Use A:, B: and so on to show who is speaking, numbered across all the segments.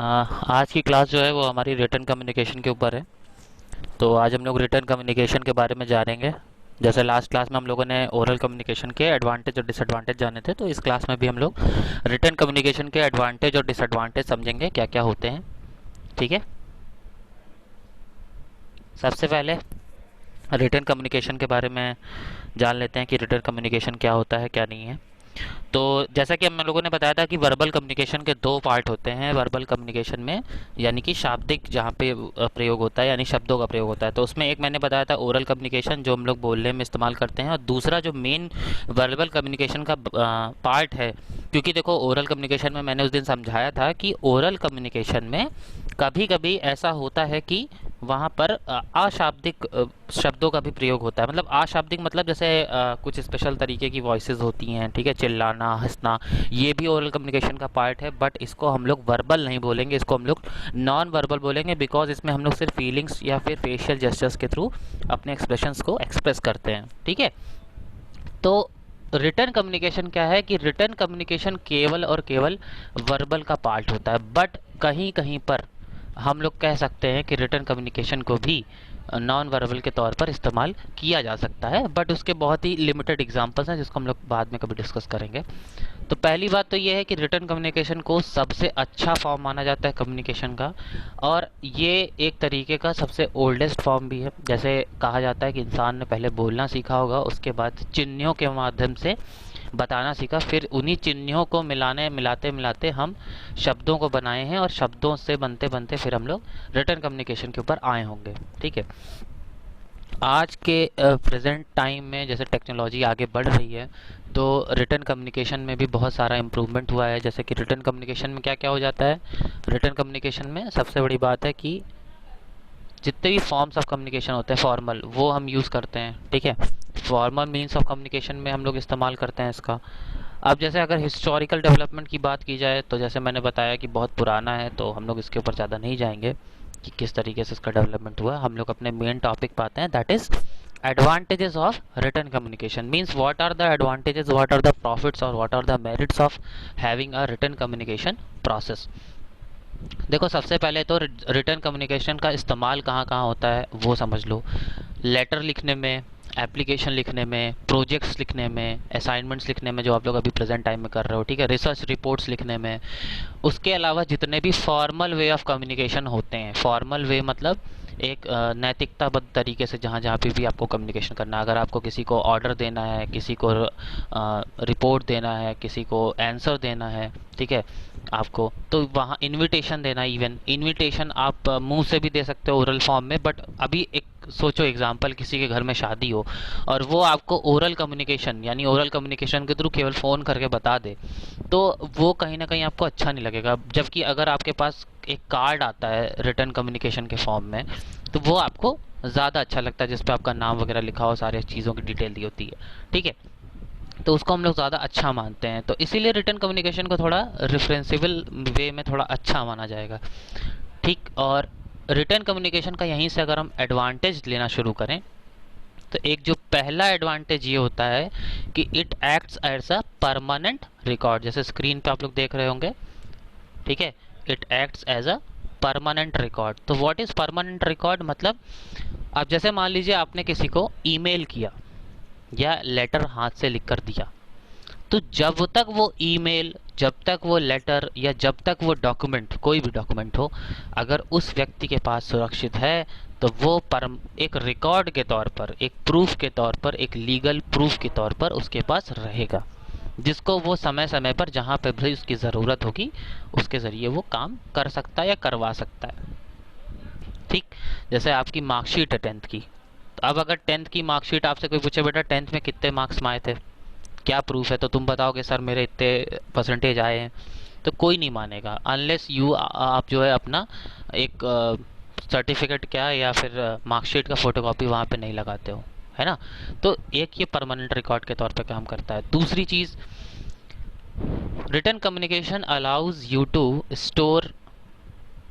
A: आज की क्लास जो है वो हमारी रिटन कम्युनिकेशन के ऊपर है। तो आज हम लोग रिटन कम्युनिकेशन के बारे में जानेंगे। जैसे लास्ट क्लास में हम लोगों ने ओरल कम्युनिकेशन के एडवांटेज और डिसएडवांटेज जाने थे, तो इस क्लास में भी हम लोग रिटन कम्युनिकेशन के एडवांटेज और डिसएडवांटेज समझेंगे क्या क्या होते हैं। ठीक है। सबसे पहले रिटन कम्युनिकेशन के बारे में जान लेते हैं कि रिटन कम्युनिकेशन क्या होता है क्या नहीं है। तो जैसा कि हम लोगों ने बताया था कि वर्बल कम्युनिकेशन के दो पार्ट होते हैं वर्बल कम्युनिकेशन में, यानी कि शाब्दिक जहाँ पे प्रयोग होता है, यानी शब्दों का प्रयोग होता है। तो उसमें एक मैंने बताया था ओरल कम्युनिकेशन जो हम लोग बोलने में इस्तेमाल करते हैं, और दूसरा जो मेन वर्बल कम्युनिकेशन का पार्ट है। क्योंकि देखो ओरल कम्युनिकेशन में मैंने उस दिन समझाया था कि ओरल कम्युनिकेशन में कभी कभी ऐसा होता है कि वहाँ पर अशाब्दिक शब्दों का भी प्रयोग होता है। मतलब अशाब्दिक मतलब जैसे कुछ स्पेशल तरीके की वॉइसेस होती हैं, ठीक है, चिल्लाना, हंसना, ये भी ओरल कम्युनिकेशन का पार्ट है। बट इसको हम लोग वर्बल नहीं बोलेंगे, इसको हम लोग नॉन वर्बल बोलेंगे, बिकॉज इसमें हम लोग सिर्फ फीलिंग्स या फिर फेशियल जेस्चर्स के थ्रू अपने एक्सप्रेशंस को एक्सप्रेस करते हैं। ठीक है। तो रिटर्न कम्युनिकेशन क्या है कि रिटर्न कम्युनिकेशन केवल और केवल वर्बल का पार्ट होता है, बट कहीं कहीं पर हम लोग कह सकते हैं कि रिटर्न कम्युनिकेशन को भी नॉन वर्बल के तौर पर इस्तेमाल किया जा सकता है, बट उसके बहुत ही लिमिटेड एग्जांपल्स हैं जिसको हम लोग बाद में कभी डिस्कस करेंगे। तो पहली बात तो ये है कि रिटर्न कम्युनिकेशन को सबसे अच्छा फॉर्म माना जाता है कम्युनिकेशन का, और ये एक तरीके का सबसे ओल्डेस्ट फॉर्म भी है। जैसे कहा जाता है कि इंसान ने पहले बोलना सीखा होगा, उसके बाद चिन्हों के माध्यम से बताना सीखा, फिर उन्हीं चिन्हों को मिलाने मिलाते मिलाते हम शब्दों को बनाए हैं, और शब्दों से बनते बनते फिर हम लोग रिटर्न कम्युनिकेशन के ऊपर आए होंगे। ठीक है। आज के प्रेजेंट टाइम में जैसे टेक्नोलॉजी आगे बढ़ रही है, तो रिटर्न कम्युनिकेशन में भी बहुत सारा इम्प्रूवमेंट हुआ है। जैसे कि रिटर्न कम्युनिकेशन में क्या क्या हो जाता है। रिटर्न कम्युनिकेशन में सबसे बड़ी बात है कि जितने भी फॉर्म्स ऑफ कम्युनिकेशन होते हैं फॉर्मल, वो हम यूज़ करते हैं। ठीक है। फॉर्मल मीन्स ऑफ कम्युनिकेशन में हम लोग इस्तेमाल करते हैं इसका। अब जैसे अगर हिस्टोरिकल डेवलपमेंट की बात की जाए, तो जैसे मैंने बताया कि बहुत पुराना है, तो हम लोग इसके ऊपर ज़्यादा नहीं जाएंगे कि किस तरीके से इसका डेवलपमेंट हुआ। हम लोग अपने मेन टॉपिक पे आते हैं, that is advantages of written communication। means what are the advantages, what are the profits, or what are the merits of having a written communication process। देखो सबसे पहले तो रिटर्न कम्युनिकेशन का इस्तेमाल कहाँ कहाँ होता है वो समझ लो। लेटर लिखने में, एप्लीकेशन लिखने में, प्रोजेक्ट्स लिखने में, असाइनमेंट्स लिखने में जो आप लोग अभी प्रेजेंट टाइम में कर रहे हो, ठीक है, रिसर्च रिपोर्ट्स लिखने में। उसके अलावा जितने भी फॉर्मल वे ऑफ कम्युनिकेशन होते हैं, फॉर्मल वे मतलब एक नैतिकताबद्ध तरीके से जहाँ जहाँ पे भी आपको कम्युनिकेशन करना है। अगर आपको किसी को ऑर्डर देना है, किसी को रिपोर्ट देना है, किसी को आंसर देना है, ठीक है, आपको तो वहाँ इनविटेशन देना, इवन इनविटेशन आप मुंह से भी दे सकते हो ओरल फॉर्म में। बट अभी एक सोचो एग्जांपल, किसी के घर में शादी हो और वो आपको ओरल कम्युनिकेशन यानी ओरल कम्युनिकेशन के थ्रू केवल फ़ोन करके बता दे, तो वो कहीं ना कहीं आपको अच्छा नहीं लगेगा। जबकि अगर आपके पास एक कार्ड आता है रिटर्न कम्युनिकेशन के फॉर्म में, तो वो आपको ज़्यादा अच्छा लगता है, जिस पे आपका नाम वगैरह लिखा हो, सारी चीज़ों की डिटेल दी होती है। ठीक है। तो उसको हम लोग ज़्यादा अच्छा मानते हैं, तो इसीलिए रिटर्न कम्युनिकेशन को थोड़ा रिफरेंसिबल वे में थोड़ा अच्छा माना जाएगा। ठीक। और रिटर्न कम्युनिकेशन का यहीं से अगर हम एडवांटेज लेना शुरू करें, तो एक जो पहला एडवांटेज ये होता है कि it acts as a permanent record. जैसे स्क्रीन पे आप लोग देख रहे होंगे, ठीक है, it acts as a permanent record. तो व्हाट इज़ परमानेंट रिकॉर्ड मतलब, अब जैसे मान लीजिए आपने किसी को ईमेल किया या लेटर हाथ से लिख कर दिया, तो जब तक वो ईमेल, जब तक वो लेटर, या जब तक वो डॉक्यूमेंट, कोई भी डॉक्यूमेंट हो, अगर उस व्यक्ति के पास सुरक्षित है, तो वो परम एक रिकॉर्ड के तौर पर, एक प्रूफ के तौर पर, एक लीगल प्रूफ के तौर पर उसके पास रहेगा, जिसको वो समय समय पर जहाँ पे भी उसकी ज़रूरत होगी उसके ज़रिए वो काम कर सकता है या करवा सकता है। ठीक। जैसे आपकी मार्कशीट है टेंथ की, तो अब अगर टेंथ की मार्कशीट आपसे कोई पूछे बेटा टेंथ में कितने मार्क्स आए थे, क्या प्रूफ है, तो तुम बताओगे सर मेरे इतने परसेंटेज आए हैं, तो कोई नहीं मानेगा अनलेस यू आप जो है अपना एक सर्टिफिकेट क्या या फिर मार्कशीट का फोटोकॉपी वहाँ पे नहीं लगाते हो, है ना। तो एक ये परमानेंट रिकॉर्ड के तौर पे काम करता है। दूसरी चीज़, written communication allows you to store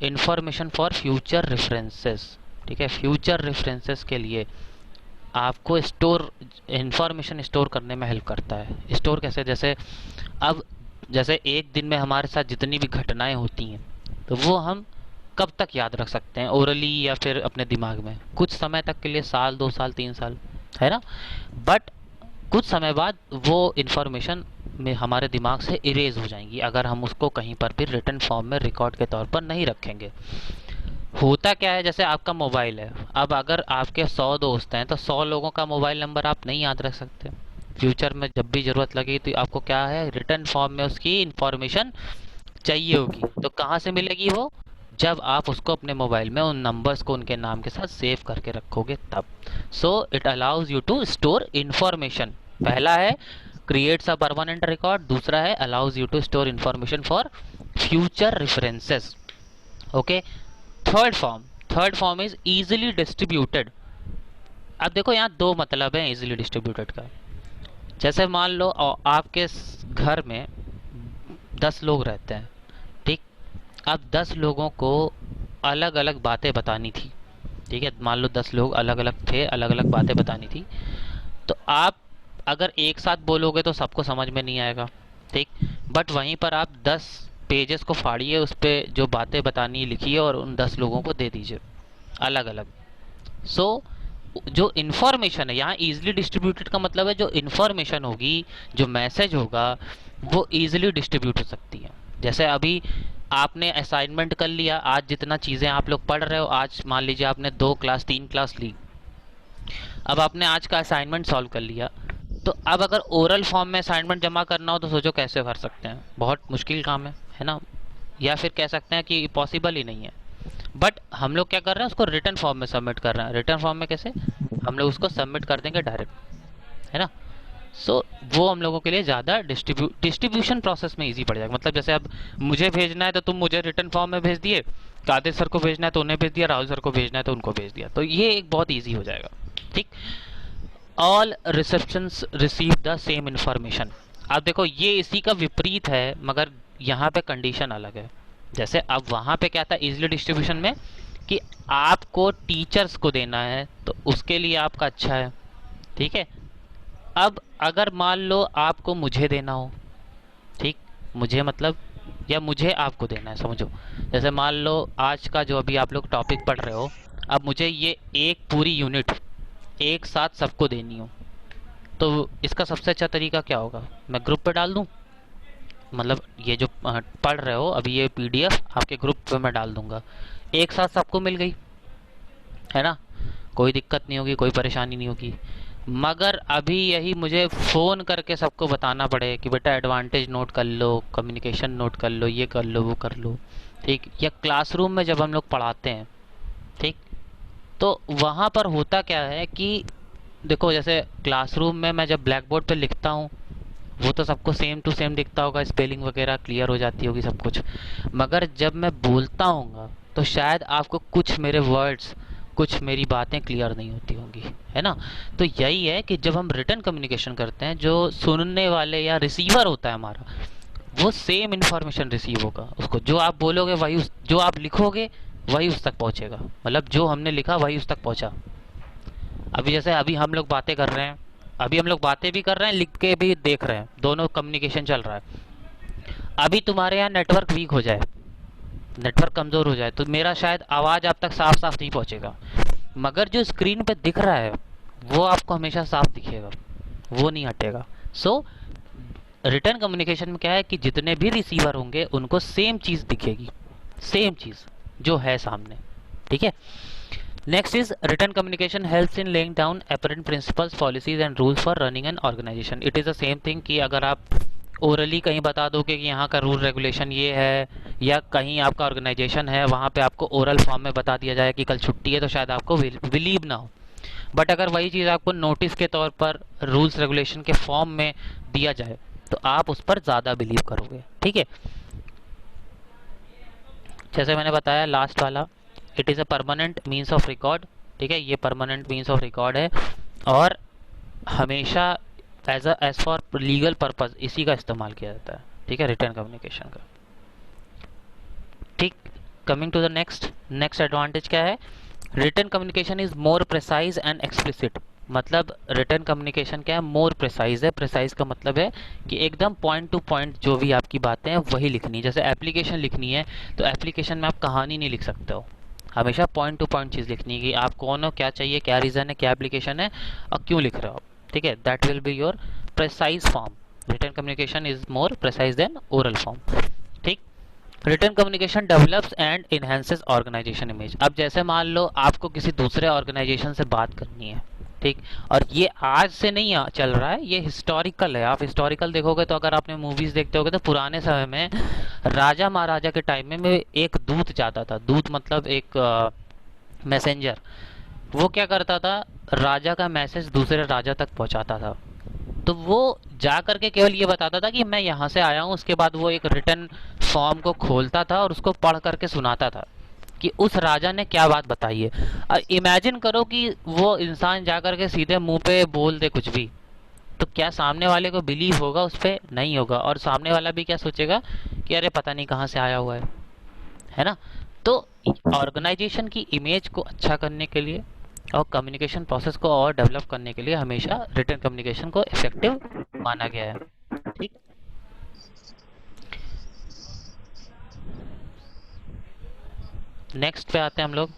A: information for future references. ठीक है, फ्यूचर रेफरेंसेस के लिए आपको स्टोर इंफॉर्मेशन स्टोर करने में हेल्प करता है। स्टोर कैसे, जैसे अब जैसे एक दिन में हमारे साथ जितनी भी घटनाएं होती हैं, तो वो हम कब तक याद रख सकते हैं ओरली या फिर अपने दिमाग में? कुछ समय तक के लिए, साल 2 साल 3 साल, है ना। बट कुछ समय बाद वो इन्फॉर्मेशन में हमारे दिमाग से इरेज हो जाएंगी अगर हम उसको कहीं पर भी रिटर्न फॉर्म में रिकॉर्ड के तौर पर नहीं रखेंगे। होता क्या है, जैसे आपका मोबाइल है, अब अगर आपके 100 दोस्त हैं तो 100 लोगों का मोबाइल नंबर आप नहीं याद रख सकते। फ्यूचर में जब भी ज़रूरत लगी तो आपको क्या है, रिटर्न फॉर्म में उसकी इंफॉर्मेशन चाहिए होगी। तो कहाँ से मिलेगी वो? जब आप उसको अपने मोबाइल में उन नंबर्स को उनके नाम के साथ सेव करके रखोगे तब। So it allows you to store information. पहला है क्रिएट्स अ परमानेंट रिकॉर्ड, दूसरा है allows you to store information for future references. Okay. Third form is easily distributed. अब देखो यहाँ दो मतलब है इजीली डिस्ट्रीब्यूटेड का। जैसे मान लो आपके घर में 10 लोग रहते हैं, ठीक। अब 10 लोगों को अलग अलग बातें बतानी थी, ठीक है। मान लो 10 लोग अलग अलग थे, अलग अलग बातें बतानी थी। तो आप अगर एक साथ बोलोगे तो सबको समझ में नहीं आएगा, ठीक। बट वहीं पर आप 10 पेजेस को फाड़िए, उस पर जो बातें बतानी लिखिए और उन 10 लोगों को दे दीजिए अलग अलग। सो जो इन्फॉर्मेशन है यहाँ ईजिली डिस्ट्रीब्यूटेड का मतलब है जो इन्फॉर्मेशन होगी, जो मैसेज होगा, वो ईजिली डिस्ट्रीब्यूट हो सकती है। जैसे अभी आपने असाइनमेंट कर लिया, आज जितना चीज़ें आप लोग पढ़ रहे हो, आज मान लीजिए आपने 2 क्लास 3 क्लास ली, अब आपने आज का असाइनमेंट सॉल्व कर लिया। तो अब अगर ओरल फॉर्म में असाइनमेंट जमा करना हो तो सोचो कैसे कर सकते हैं, बहुत मुश्किल काम है ना। या फिर कह सकते हैं कि पॉसिबल ही नहीं है। बट हम लोग क्या कर रहे हैं, उसको रिटर्न फॉर्म में सबमिट कर रहे हैं। रिटर्न फॉर्म में कैसे? हम लोग उसको सबमिट कर देंगे डायरेक्ट, है ना। सो वो हम लोगों के लिए ज़्यादा डिस्ट्रीब्यूशन प्रोसेस में इजी पड़ जाएगा। मतलब जैसे अब मुझे भेजना है तो तुम मुझे रिटर्न फॉर्म में भेज दिए, कादिर सर को भेजना है तो उन्हें भेज दिया, राहुल सर को भेजना है तो उनको भेज दिया, तो ये एक बहुत ईजी हो जाएगा, ठीक। All receptions receive the same information. अब देखो ये इसी का विपरीत है, मगर यहाँ पे कंडीशन अलग है। जैसे अब वहाँ पे क्या था इजिली डिस्ट्रीब्यूशन में कि आपको टीचर्स को देना है तो उसके लिए आपका अच्छा है, ठीक है। अब अगर मान लो आपको मुझे देना हो, ठीक, मुझे मतलब या मुझे आपको देना है, समझो। जैसे मान लो आज का जो अभी आप लोग टॉपिक पढ़ रहे हो, अब मुझे ये एक पूरी यूनिट एक साथ सबको देनी हो, तो इसका सबसे अच्छा तरीका क्या होगा? मैं ग्रुप पे डाल दूं। मतलब ये जो पढ़ रहे हो अभी ये पीडीएफ आपके ग्रुप पे मैं डाल दूंगा, एक साथ सबको मिल गई, है ना। कोई दिक्कत नहीं होगी, कोई परेशानी नहीं होगी। मगर अभी यही मुझे फ़ोन करके सबको बताना पड़े कि बेटा एडवांटेज नोट कर लो, कम्युनिकेशन नोट कर लो, ये कर लो, वो कर लो, ठीक। या क्लासरूम में जब हम लोग पढ़ाते हैं, ठीक, तो वहाँ पर होता क्या है कि देखो जैसे क्लासरूम में मैं जब ब्लैक बोर्ड पर लिखता हूँ वो तो सबको सेम टू सेम दिखता होगा, स्पेलिंग वगैरह क्लियर हो जाती होगी सब कुछ। मगर जब मैं बोलता हूँगा तो शायद आपको कुछ मेरे वर्ड्स, कुछ मेरी बातें क्लियर नहीं होती होंगी, है ना। तो यही है कि जब हम रिटर्न कम्युनिकेशन करते हैं, जो सुनने वाले या रिसीवर होता है हमारा, वो सेम इन्फॉर्मेशन रिसीव होगा। उसको जो आप बोलोगे वही जो आप लिखोगे वही उस तक पहुँचेगा। मतलब जो हमने लिखा वही उस तक पहुँचा। अभी जैसे अभी हम लोग बातें कर रहे हैं, अभी हम लोग बातें भी कर रहे हैं, लिख के भी देख रहे हैं, दोनों कम्युनिकेशन चल रहा है। अभी तुम्हारे यहाँ नेटवर्क वीक हो जाए, नेटवर्क कमज़ोर हो जाए, तो मेरा शायद आवाज़ आप तक साफ साफ नहीं पहुँचेगा, मगर जो स्क्रीन पे दिख रहा है वो आपको हमेशा साफ दिखेगा, वो नहीं हटेगा। सो रिटर्न कम्युनिकेशन में क्या है कि जितने भी रिसीवर होंगे उनको सेम चीज़ दिखेगी, सेम चीज़ जो है सामने, ठीक है। Next is written communication helps in laying down apparent principles, policies and rules for running an organization. It is the same thing कि अगर आप ओरली कहीं बता दोगे कि यहाँ का रूल रेगुलेशन ये है, या कहीं आपका ऑर्गेनाइजेशन है वहाँ पे आपको ओरल फॉर्म में बता दिया जाए कि कल छुट्टी है, तो शायद आपको बिलीव ना हो। बट अगर वही चीज़ आपको नोटिस के तौर पर रूल्स रेगुलेशन के फॉर्म में दिया जाए तो आप उस पर ज़्यादा बिलीव करोगे, ठीक है। जैसे मैंने बताया लास्ट वाला, it is a permanent means of record, ठीक है। ये परमानेंट मीन्स ऑफ रिकॉर्ड है और हमेशा एज फॉर लीगल पर्पस इसी का इस्तेमाल किया जाता है, ठीक है, रिटर्न कम्युनिकेशन का, ठीक। Coming to the next advantage क्या है? Written communication is more precise and explicit. मतलब रिटर्न कम्युनिकेशन क्या है, मोर प्रिसाइज है। प्रिसाइज का मतलब है कि एकदम पॉइंट टू पॉइंट जो भी आपकी बातें हैं वही लिखनी है। जैसे एप्लीकेशन लिखनी है तो एप्लीकेशन में आप कहानी नहीं लिख सकते हो, हमेशा पॉइंट टू पॉइंट चीज़ लिखनी है कि आप कौन हो, क्या चाहिए, क्या रीज़न है, क्या एप्लीकेशन है और क्यों लिख रहे हो आप। ठीक है, that will be your precise form. Written communication is more precise than oral form. ठीक। Written communication develops and enhances organisation image. अब जैसे मान लो आपको किसी दूसरे ऑर्गेनाइजेशन से बात करनी है, ठीक, और ये आज से नहीं चल रहा है, ये हिस्टोरिकल है। आप हिस्टोरिकल देखोगे तो अगर आपने मूवीज देखते होगे तो पुराने समय में राजा महाराजा के टाइम में एक दूत जाता था। दूत मतलब एक मैसेंजर। वो क्या करता था, राजा का मैसेज दूसरे राजा तक पहुंचाता था। तो वो जा करके केवल ये बताता था कि मैं यहाँ से आया हूँ, उसके बाद वो एक रिटर्न फॉर्म को खोलता था और उसको पढ़ करके सुनाता था कि उस राजा ने क्या बात बताई है। और इमेजिन करो कि वो इंसान जा करके सीधे मुंह पे बोल दे कुछ भी, तो क्या सामने वाले को बिलीव होगा? उस पर नहीं होगा। और सामने वाला भी क्या सोचेगा कि अरे पता नहीं कहाँ से आया हुआ है ना। तो ऑर्गेनाइजेशन की इमेज को अच्छा करने के लिए और कम्युनिकेशन प्रोसेस को और डेवलप करने के लिए हमेशा रिटर्न कम्युनिकेशन को इफेक्टिव माना गया है। ठीक। नेक्स्ट पे आते हैं हम लोग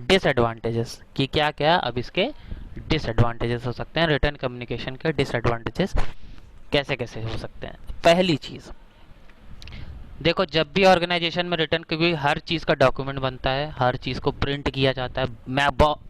A: डिसएडवांटेजेस कि क्या क्या अब इसके डिसएडवांटेजेस हो सकते हैं। रिटर्न कम्युनिकेशन के डिसएडवांटेजेस कैसे कैसे हो सकते हैं। पहली चीज़ देखो, जब भी ऑर्गेनाइजेशन में रिटर्न, क्योंकि हर चीज़ का डॉक्यूमेंट बनता है, हर चीज़ को प्रिंट किया जाता है।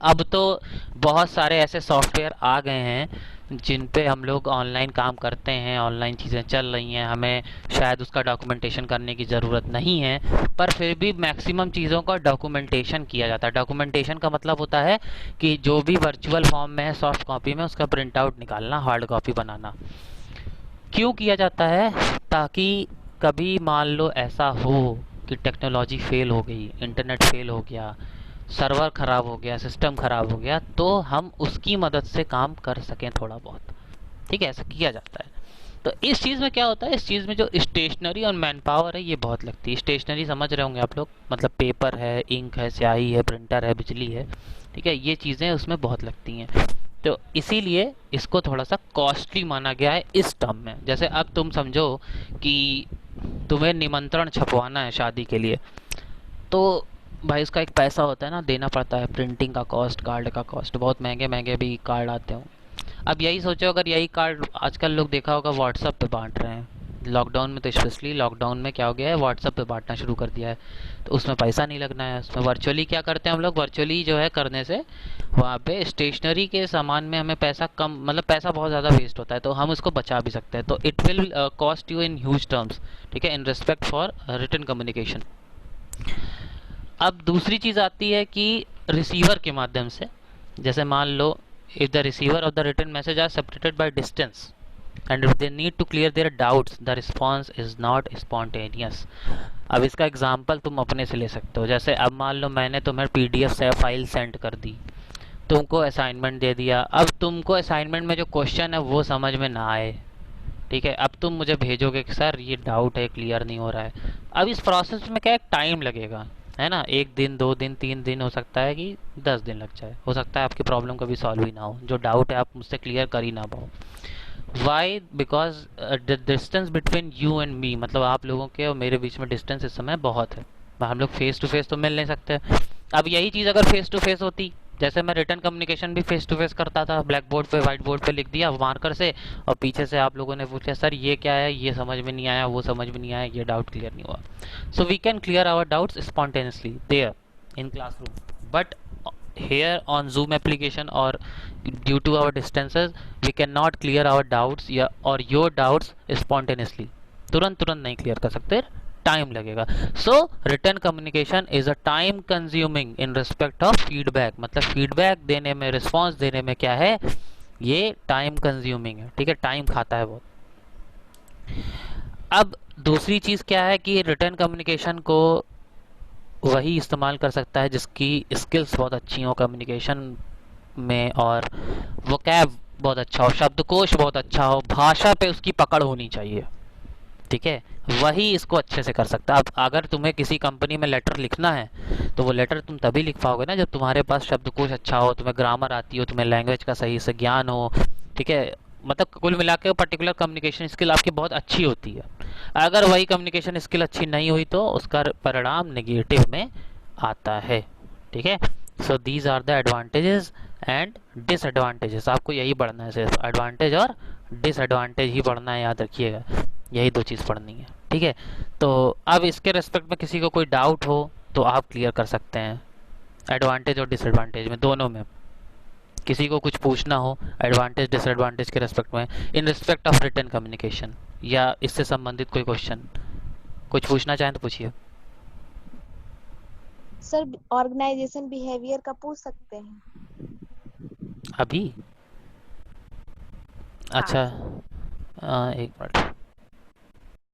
A: अब तो बहुत सारे ऐसे सॉफ्टवेयर आ गए हैं जिन पे हम लोग ऑनलाइन काम करते हैं, ऑनलाइन चीज़ें चल रही हैं, हमें शायद उसका डॉक्यूमेंटेशन करने की ज़रूरत नहीं है, पर फिर भी मैक्सिमम चीज़ों का डॉक्यूमेंटेशन किया जाता है। डॉक्यूमेंटेशन का मतलब होता है कि जो भी वर्चुअल फॉर्म में है, सॉफ्ट कॉपी में, उसका प्रिंट आउट निकालना, हार्ड कॉपी बनाना। क्यों किया जाता है? ताकि कभी मान लो ऐसा हो कि टेक्नोलॉजी फेल हो गई, इंटरनेट फेल हो गया, सर्वर ख़राब हो गया, सिस्टम ख़राब हो गया, तो हम उसकी मदद से काम कर सकें थोड़ा बहुत। ठीक है, ऐसा किया जाता है। तो इस चीज़ में क्या होता है, इस चीज़ में जो स्टेशनरी और मैन पावर है ये बहुत लगती है। स्टेशनरी समझ रहे होंगे आप लोग, मतलब पेपर है, इंक है, स्याही है, प्रिंटर है, बिजली है। ठीक है, ये चीज़ें उसमें बहुत लगती हैं। तो इसीलिए इसको थोड़ा सा कॉस्टली माना गया है इस टर्म में। जैसे अब तुम समझो कि तुम्हें निमंत्रण छपवाना है शादी के लिए, तो भाई उसका एक पैसा होता है ना, देना पड़ता है। प्रिंटिंग का कॉस्ट, कार्ड का कॉस्ट, बहुत महंगे महंगे भी कार्ड आते हो। अब यही सोचो, अगर यही कार्ड आजकल लोग देखा होगा व्हाट्सअप पे बांट रहे हैं, लॉकडाउन में तो स्पेशली लॉकडाउन में क्या हो गया है, व्हाट्सअप पे बांटना शुरू कर दिया है। तो उसमें पैसा नहीं लगना है, उसमें वर्चुअली क्या करते हैं हम लोग, वर्चुअली जो है करने से वहाँ पे स्टेशनरी के सामान में हमें पैसा कम, मतलब पैसा बहुत ज़्यादा वेस्ट होता है, तो हम उसको बचा भी सकते हैं। तो it will cost you in huge terms. ठीक है, in respect for return communication. अब दूसरी चीज़ आती है कि रिसीवर के माध्यम से, जैसे मान लो if the receiver of the written message are separated by distance and if they need to clear their doubts the response is not spontaneous। अब इसका एग्जांपल तुम अपने से ले सकते हो। जैसे अब मान लो मैंने तुम्हें पीडीएफ से फाइल सेंड कर दी, तुमको असाइनमेंट दे दिया। अब तुमको असाइनमेंट में जो क्वेश्चन है वो समझ में ना आए, ठीक है, अब तुम मुझे भेजोगे कि सर ये डाउट है, क्लियर नहीं हो रहा है। अब इस प्रोसेस में क्या एक टाइम लगेगा, है ना, 1 दिन, 2 दिन, 3 दिन, हो सकता है कि 10 दिन लग जाए, हो सकता है आपकी प्रॉब्लम कभी सॉल्व ही ना हो, जो डाउट है आप मुझसे क्लियर कर ही ना पाओ। Why? Because the distance between you and me, मतलब आप लोगों के और मेरे बीच में डिस्टेंस इस समय बहुत है। हम लोग फेस टू फेस तो मिल नहीं सकते। अब यही चीज़ अगर फेस टू फेस होती, जैसे मैं रिटर्न कम्युनिकेशन भी फेस टू फेस करता था, ब्लैक बोर्ड पे, वाइट बोर्ड पे लिख दिया मार्कर से, और पीछे से आप लोगों ने पूछा सर ये क्या है, ये समझ में नहीं आया, वो समझ में नहीं आया, ये डाउट क्लियर नहीं हुआ। So we can clear our doubts spontaneously there in classroom, but here on Zoom application or due to our distances we cannot clear our doubts या और your doubts spontaneously, तुरंत तुरंत नहीं क्लियर कर सकते, time लगेगा। So written communication is a time consuming in respect of feedback, मतलब feedback देने में, रिस्पॉन्स देने में क्या है, ये टाइम कंज्यूमिंग है। ठीक है, टाइम खाता है बहुत। अब दूसरी चीज़ क्या है कि रिटर्न कम्युनिकेशन को वही इस्तेमाल कर सकता है जिसकी स्किल्स बहुत अच्छी हो कम्युनिकेशन में, और वोकैब बहुत अच्छा हो, शब्दकोश बहुत अच्छा हो, भाषा पे उसकी पकड़ होनी चाहिए। ठीक है, वही इसको अच्छे से कर सकता है। अब अगर तुम्हें किसी कंपनी में लेटर लिखना है तो वो लेटर तुम तभी लिख पाओगे ना जब तुम्हारे पास शब्दकोश अच्छा हो, तुम्हें ग्रामर आती हो, तुम्हें लैंग्वेज का सही से ज्ञान हो। ठीक है, मतलब कुल मिला के पर्टिकुलर कम्युनिकेशन स्किल आपकी बहुत अच्छी होती है। अगर वही कम्युनिकेशन स्किल अच्छी नहीं हुई तो उसका परिणाम नेगेटिव में आता है। ठीक है, so these are the advantages and disadvantages. आपको यही पढ़ना है, सिर्फ एडवांटेज और डिसएडवांटेज ही पढ़ना है, याद रखिएगा। यही दो चीज़ पढ़नी है। ठीक है, तो अब इसके रेस्पेक्ट में किसी को कोई डाउट हो तो आप क्लियर कर सकते हैं, एडवांटेज और डिसएडवांटेज में, दोनों में। किसी को कुछ पूछना हो एडवांटेज डिसएडवांटेज के रेस्पेक्ट में, in respect of written communication, या इससे संबंधित कोई क्वेश्चन, कुछ पूछना चाहें तो पूछिए।
B: सर ऑर्गेनाइजेशन बिहेवियर का पूछ सकते हैं?
A: अभी?
B: हाँ
A: अच्छा,
B: सर।
A: एक मिनट।